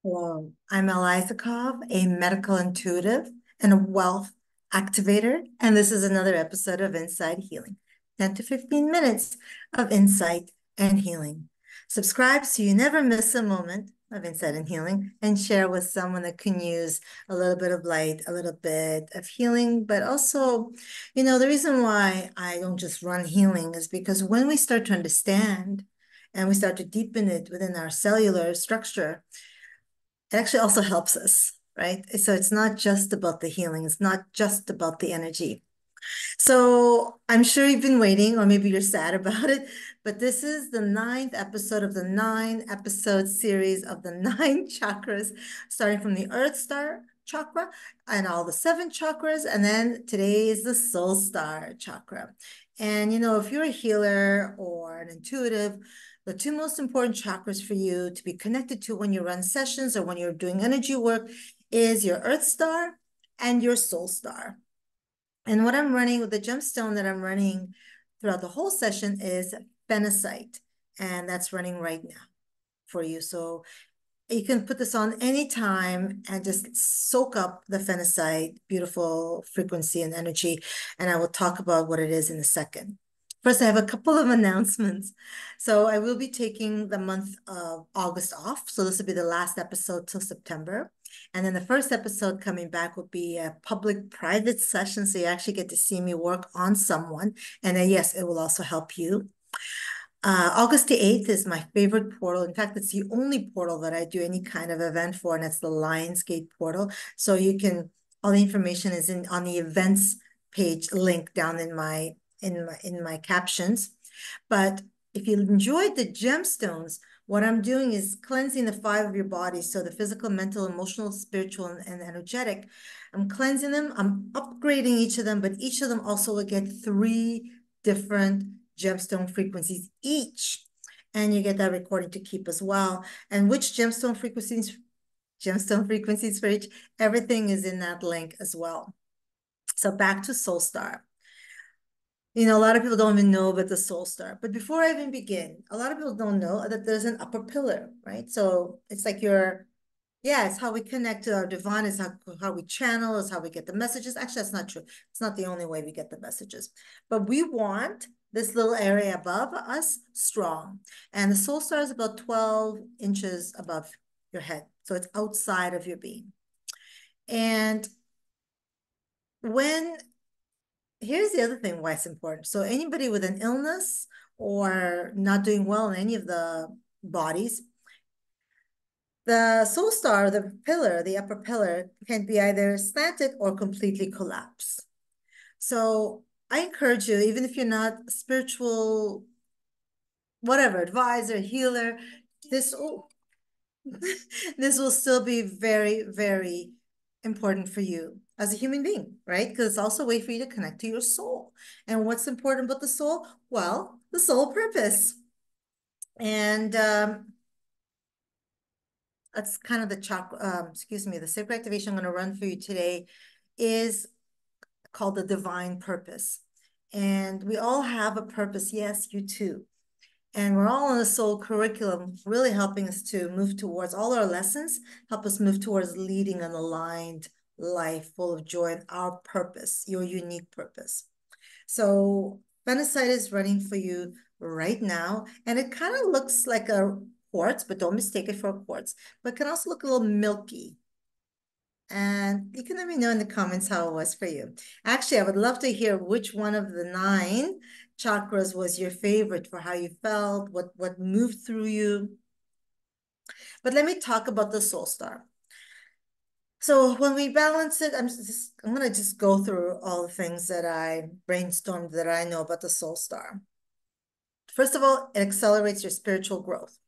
Hello, I'm Elizakov, a medical intuitive and a wealth activator, and this is another episode of Inside Healing, 10 to 15 minutes of insight and healing. Subscribe so you never miss a moment of insight and healing, and share with someone that can use a little bit of light, a little bit of healing, but also, the reason why I don't just run healing is because when we start to understand and we start to deepen it within our cellular structure, it actually also helps us, right? So it's not just about the healing, it's not just about the energy. So I'm sure you've been waiting, or maybe you're sad about it, but this is the 9th episode of the 9 episode series of the 9 chakras, starting from the Earth Star Chakra and all the 7 chakras. And then today is the Soul Star Chakra. And if you're a healer or an intuitive, the 2 most important chakras for you to be connected to when you run sessions or when you're doing energy work is your Earth Star and your Soul Star. And what I'm running with the gemstone that I'm running throughout the whole session is Phenacite. And that's running right now for you. So you can put this on anytime and just soak up the Phenacite, beautiful frequency and energy. And I will talk about what it is in a second. First, I have a couple of announcements. So I will be taking the month of August off. So this will be the last episode till September. And then the first episode coming back will be a public private session. So you actually get to see me work on someone. And then, yes, it will also help you. August the 8th is my favorite portal. In fact, it's the only portal that I do any kind of event for, and it's the Lionsgate portal. So all the information is on the events page link down in my captions. But if you enjoyed the gemstones, what I'm doing is cleansing the 5 of your bodies. So the physical, mental, emotional, spiritual, and energetic. I'm cleansing them. I'm upgrading each of them, but each of them also will get 3 different gemstone frequencies each. And you get that recording to keep as well. And which gemstone frequencies for each, everything is in that link as well. So back to Soul Star. A lot of people don't even know about the Soul Star. But before I even begin, a lot of people don't know that there's an upper pillar, right? So it's like it's how we connect to our divine, it's how we channel, it's how we get the messages. Actually, that's not true. It's not the only way we get the messages. But we want this little area above us strong. And the Soul Star is about 12 inches above your head. So it's outside of your being. And here's the other thing why it's important. So anybody with an illness or not doing well in any of the bodies, the Soul Star, the pillar, the upper pillar, can be either slanted or completely collapsed. So I encourage you, even if you're not spiritual, whatever, advisor, healer, this will still be very, very important for you as a human being, right? Because it's also a way for you to connect to your soul. And what's important about the soul? Well, the soul purpose. And that's kind of the chakra, the sacred activation I'm going to run for you today is called the divine purpose. And we all have a purpose. Yes, you too. And we're all on a soul curriculum, really helping us to move towards all our lessons, help us move towards leading an aligned life full of joy and our purpose, your unique purpose. So Phenacite is running for you right now. And it kind of looks like a quartz, but don't mistake it for a quartz. But it can also look a little milky. And you can let me know in the comments how it was for you. Actually, I would love to hear which one of the 9 chakras was your favorite, for how you felt, what moved through you. But let me talk about the Soul Star. So when we balance it, I'm going to just go through all the things that I brainstormed that I know about the Soul Star. First of all, it accelerates your spiritual growth.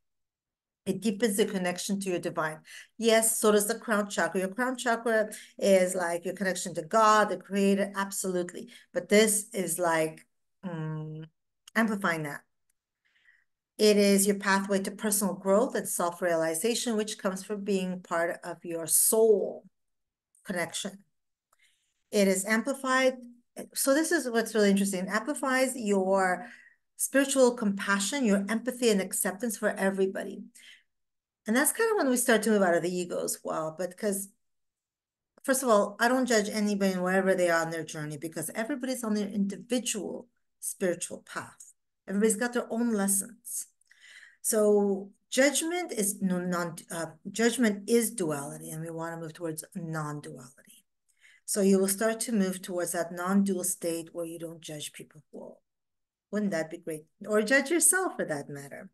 It deepens the connection to your divine. Yes, so does the crown chakra. Your crown chakra is like your connection to God, the creator, absolutely. But this is like amplifying that. It is your pathway to personal growth and self-realization, which comes from being part of your soul connection. It is amplified. So this is what's really interesting. It amplifies your spiritual compassion, your empathy and acceptance for everybody. And that's kind of when we start to move out of the ego as well. But because, first of all, I don't judge anybody wherever they are on their journey because everybody's on their individual spiritual path. Everybody's got their own lessons. So judgment is no non judgment is duality, and we want to move towards non-duality. So you will start to move towards that non-dual state where you don't judge people. Well, wouldn't that be great? Or judge yourself for that matter.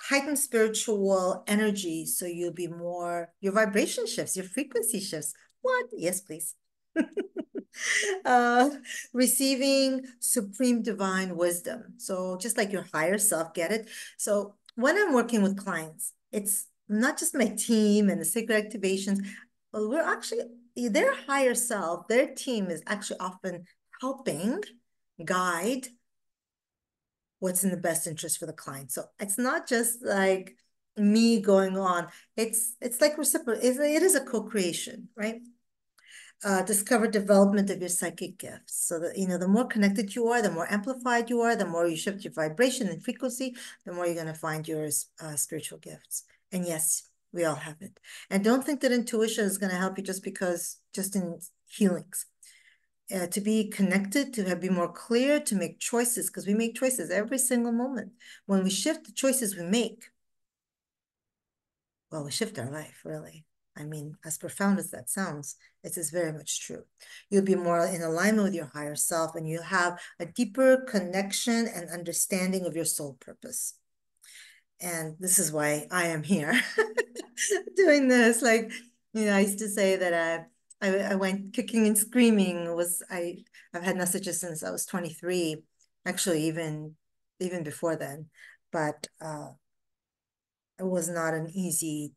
Heightened spiritual energy, so you'll be more, your vibration shifts, your frequency shifts. What? Yes, please. uh, Receiving supreme divine wisdom. So just like your higher self, get it? So when I'm working with clients, it's not just my team and the sacred activations. Well, we're actually, their higher self, their team is actually often helping guide what's in the best interest for the client. So it's not just like me going on. It's like reciprocal. It is a co-creation, right? Discover development of your psychic gifts. So that, the more connected you are, the more amplified you are, the more you shift your vibration and frequency, the more you're going to find your spiritual gifts. And yes, we all have it. And don't think that intuition is going to help you just in healings. To be connected, to be more clear, to make choices, because we make choices every single moment. When we shift the choices we make, well, we shift our life, really. I mean, as profound as that sounds, it is very much true. You'll be more in alignment with your higher self, and you'll have a deeper connection and understanding of your soul purpose. And this is why I am here doing this. Like, I used to say that I went kicking and screaming. I've had messages since I was 23, actually even before then. But it was not an easy,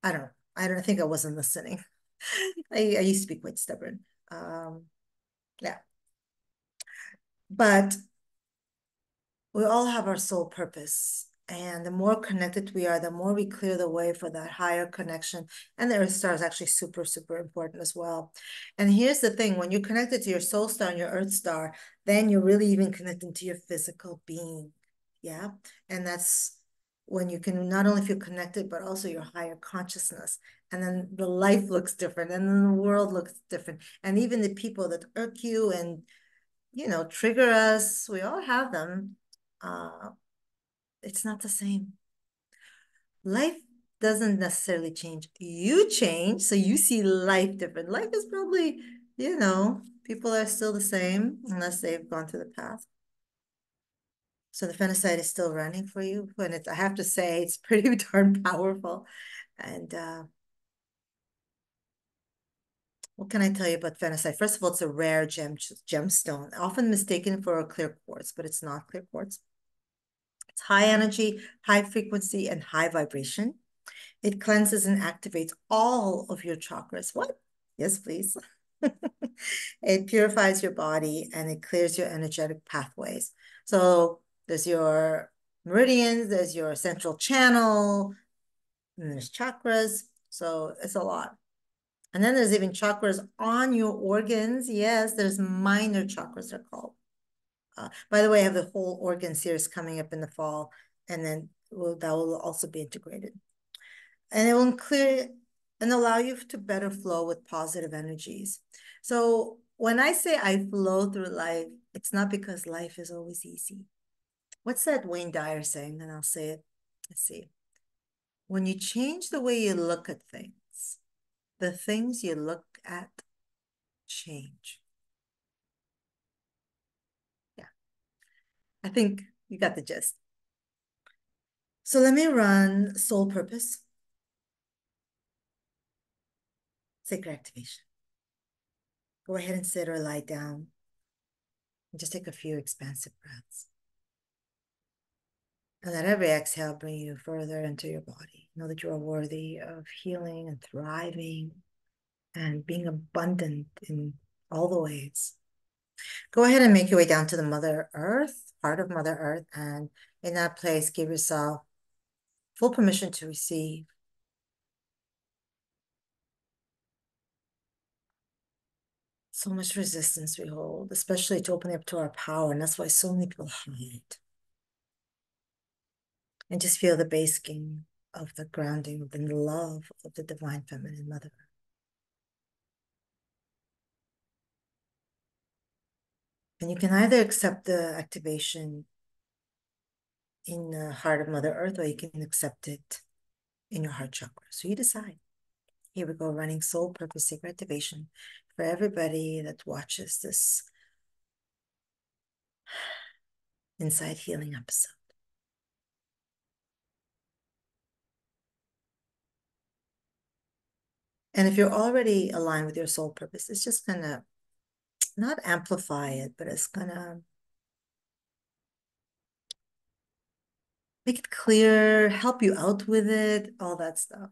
I don't think I wasn't listening. I used to be quite stubborn. Yeah. But we all have our soul purpose. And the more connected we are, the more we clear the way for that higher connection. And the Earth Star is actually super, super important as well. And here's the thing, when you're connected to your Soul Star and your Earth Star, then you're really even connected to your physical being. Yeah. And that's when you can not only feel connected, but also your higher consciousness. And then the life looks different, and then the world looks different. And even the people that irk you and, trigger us, we all have them. Uh, it's not the same. Life doesn't necessarily change. You change, so you see life different. Life is probably, people are still the same unless they've gone through the path. So the Phenacite is still running for you. And I have to say, it's pretty darn powerful. And what can I tell you about Phenacite? First of all, it's a rare gemstone, often mistaken for a clear quartz, but it's not clear quartz. It's high energy, high frequency, and high vibration. It cleanses and activates all of your chakras. What? Yes, please. It purifies your body and it clears your energetic pathways. So there's your meridians, there's your central channel, and there's chakras. So it's a lot. And then there's even chakras on your organs. Yes, there's minor chakras, they're called. By the way, I have the whole organ series coming up in the fall, and then that will also be integrated. And it will clear and allow you to better flow with positive energies. So when I say I flow through life, it's not because life is always easy. What's that Wayne Dyer saying? And I'll say it. Let's see. When you change the way you look at things, the things you look at change. Yeah, I think you got the gist. So let me run soul purpose, sacred activation. Go ahead and sit or lie down and just take a few expansive breaths. And let every exhale bring you further into your body. Know that you are worthy of healing and thriving and being abundant in all the ways. Go ahead and make your way down to the Mother Earth, heart of Mother Earth. And in that place, give yourself full permission to receive. So much resistance we hold, especially to open up to our power. And that's why so many people hide. And just feel the basking of the grounding of the love of the divine feminine mother. And you can either accept the activation in the heart of Mother Earth, or you can accept it in your heart chakra. So you decide. Here we go, running soul purpose sacred activation for everybody that watches this inside healing episode. And if you're already aligned with your soul purpose, it's just gonna not amplify it, but it's gonna make it clear, help you out with it, all that stuff.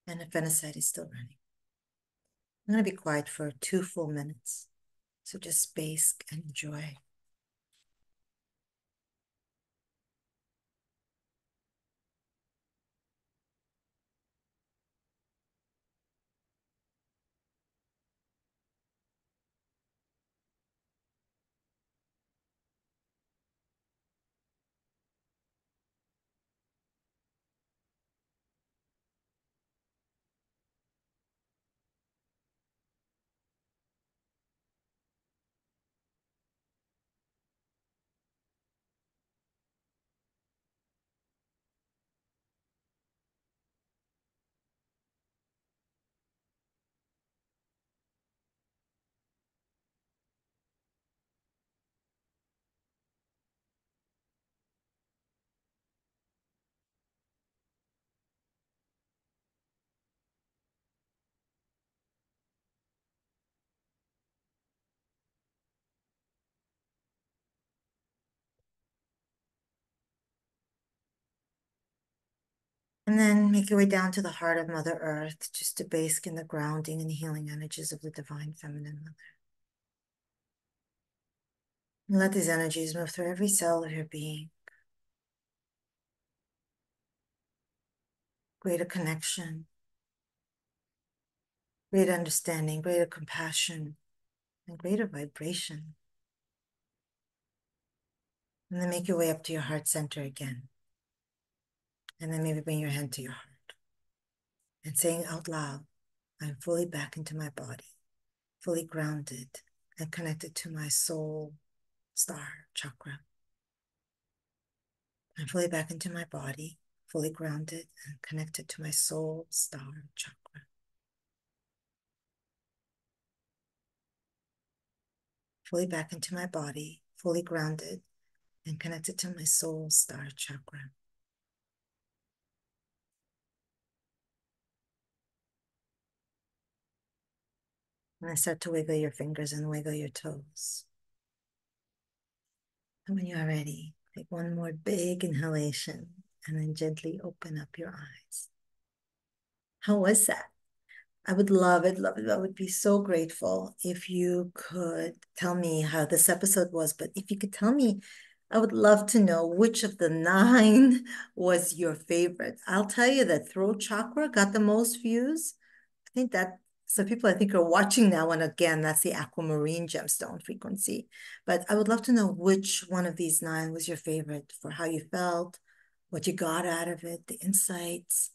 And the Phenacite is still running. I'm gonna be quiet for 2 full minutes. So just space and enjoy. And then make your way down to the heart of Mother Earth, just to bask in the grounding and healing energies of the divine feminine mother. And let these energies move through every cell of your being. Greater connection, greater understanding, greater compassion, and greater vibration. And then make your way up to your heart center again. And then maybe bring your hand to your heart. And saying out loud, I'm fully back into my body, fully grounded and connected to my Soul Star Chakra. I'm fully back into my body, fully grounded and connected to my Soul Star Chakra. Fully back into my body, fully grounded and connected to my Soul Star Chakra. And then start to wiggle your fingers and wiggle your toes. And when you're ready, take one more big inhalation and then gently open up your eyes. How was that? I would love it, love it. I would be so grateful if you could tell me how this episode was. But if you could tell me, I would love to know which of the nine was your favorite. I'll tell you that throat chakra got the most views. I think that some people I think are watching now, and again, that's the aquamarine gemstone frequency. But I would love to know which one of these nine was your favorite, for how you felt, what you got out of it, the insights.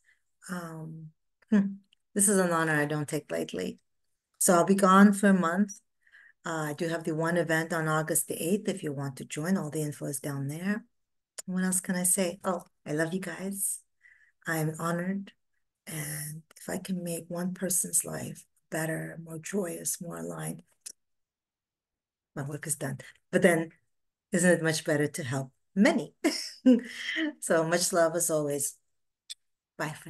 Um, this is an honor I don't take lightly. So I'll be gone for a month. I do have the one event on August the 8th. If you want to join, all the info is down there. What else can I say? Oh, I love you guys. I'm honored. And if I can make one person's life better, more joyous, more aligned, my work is done. But then, isn't it much better to help many? So much love as always. Bye for now.